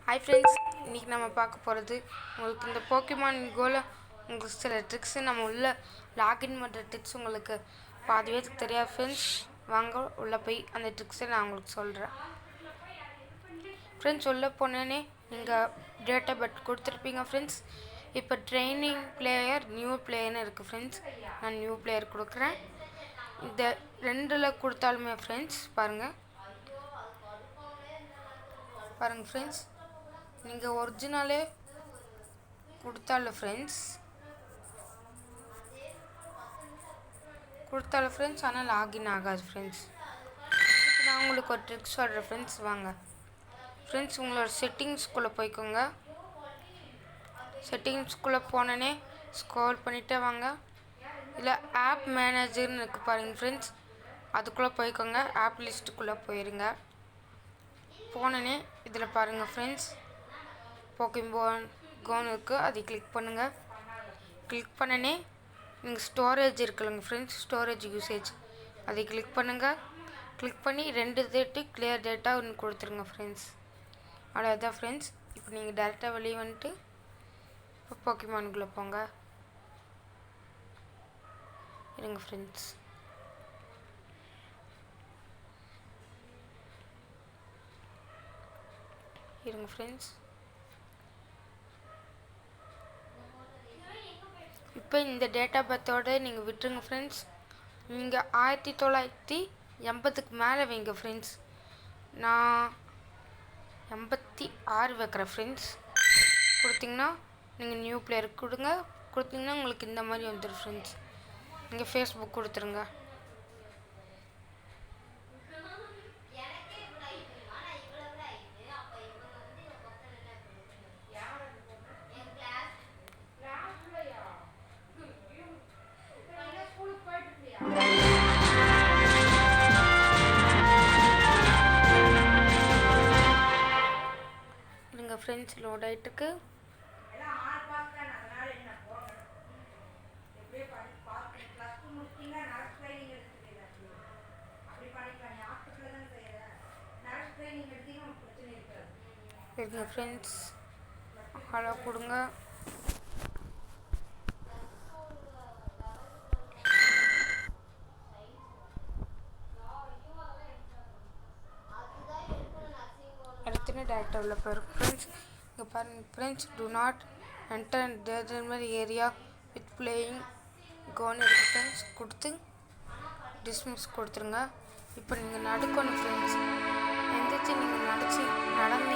Hi friends, இன்றைக்கி நம்ம பார்க்க போகிறது உங்களுக்கு இந்த போக்கிமான் கோல உங்களுக்கு சில ட்ரிக்ஸு நம்ம உள்ளே லாகின் பண்ணுற ட்ரிக்ஸ் உங்களுக்கு பாதி பேருக்கு தெரியாது ஃப்ரெண்ட்ஸ். வாங்க உள்ளே போய் அந்த ட்ரிக்ஸை நான் உங்களுக்கு சொல்கிறேன். ஃப்ரெண்ட்ஸ், உள்ளே போனோன்னே நீங்கள் டேட்டா பெட் கொடுத்துருப்பீங்க ஃப்ரெண்ட்ஸ். இப்போ ட்ரைனிங் பிளேயர் நியூ பிளேயர்னு இருக்குது ஃப்ரெண்ட்ஸ். நான் நியூ பிளேயர் கொடுக்குறேன். இந்த ரெண்டில் கொடுத்தாலுமே ஃப்ரெண்ட்ஸ் பாருங்கள் ஃப்ரெண்ட்ஸ், நீங்கள் ஒரிஜினலே கொடுத்தாலும் ஃப்ரெண்ட்ஸ் ஆனால் லாகின் ஆகாது ஃப்ரெண்ட்ஸ். இப்போ நான் உங்களுக்கு ஒரு ட்ரிக்ஸ் சொல்கிறேன் ஃப்ரெண்ட்ஸ். வாங்க ஃப்ரெண்ட்ஸ், உங்களோட செட்டிங்ஸ்குள்ளே போய்க்கோங்க. செட்டிங்ஸ்குள்ளே போனோன்னே ஸ்க்ரோல் பண்ணிகிட்டே வாங்க. இல்லை ஆப் மேனேஜர்னு இருக்குது பாருங்கள் ஃப்ரெண்ட்ஸ், அதுக்குள்ளே போய்க்கோங்க. ஆப் லிஸ்ட்டுக்குள்ளே போயிருங்க. போனோன்னே இதில் பாருங்கள் ஃப்ரெண்ட்ஸ், போக்கிமான் கோன்னு இருக்குது, அதை கிளிக் பண்ணுங்கள். கிளிக் பண்ணனே நீங்கள் ஸ்டோரேஜ் இருக்குல்லங்க ஃப்ரெண்ட்ஸ், ஸ்டோரேஜ் யூசேஜ் அதை கிளிக் பண்ணுங்கள். கிளிக் பண்ணி 2 டேட்டு கிளியர் டேட்டா ஒன்று கொடுத்துருங்க ஃப்ரெண்ட்ஸ். அவ்வளோதான் ஃப்ரெண்ட்ஸ். இப்போ நீங்கள் டேரெக்டாக வெளியே வந்துட்டு இப்போ போக்கிமானுக்குள்ளே போங்க. இருங்க ஃப்ரெண்ட்ஸ். இப்போ இந்த டேட்டா பத்தோடு நீங்கள் விட்டுருங்க ஃப்ரெண்ட்ஸ். நீங்கள் 1980க்கு மேலே வைங்க ஃப்ரெண்ட்ஸ். நான் 86 வைக்கிறேன் ஃப்ரெண்ட்ஸ். கொடுத்தீங்கன்னா நீங்கள் நியூ பிளேயருக்கு கொடுத்தீங்கன்னா உங்களுக்கு இந்த மாதிரி வந்துடும் ஃப்ரெண்ட்ஸ். நீங்கள் ஃபேஸ்புக் கொடுத்துருங்க. ஃப்ரெண்ட்ஸ் லோட் ஆகிட்டுருக்கு. இருங்க ஃப்ரெண்ட்ஸ், ஹலோ கொடுங்க. அடுத்து டேரக்டாக உள்ள போயிருக்கு ஃப்ரெண்ட்ஸ். இங்கே பாருங்கள் friends, do not enter danger area with playing கோன்னு இருக்குது ஃப்ரெண்ட்ஸ். கொடுத்து டிஸ்மிஸ் கொடுத்துருங்க. இப்போ நீங்கள் நடக்கணும் ஃப்ரெண்ட்ஸ். எந்திரிச்சு நீங்கள் நடந்து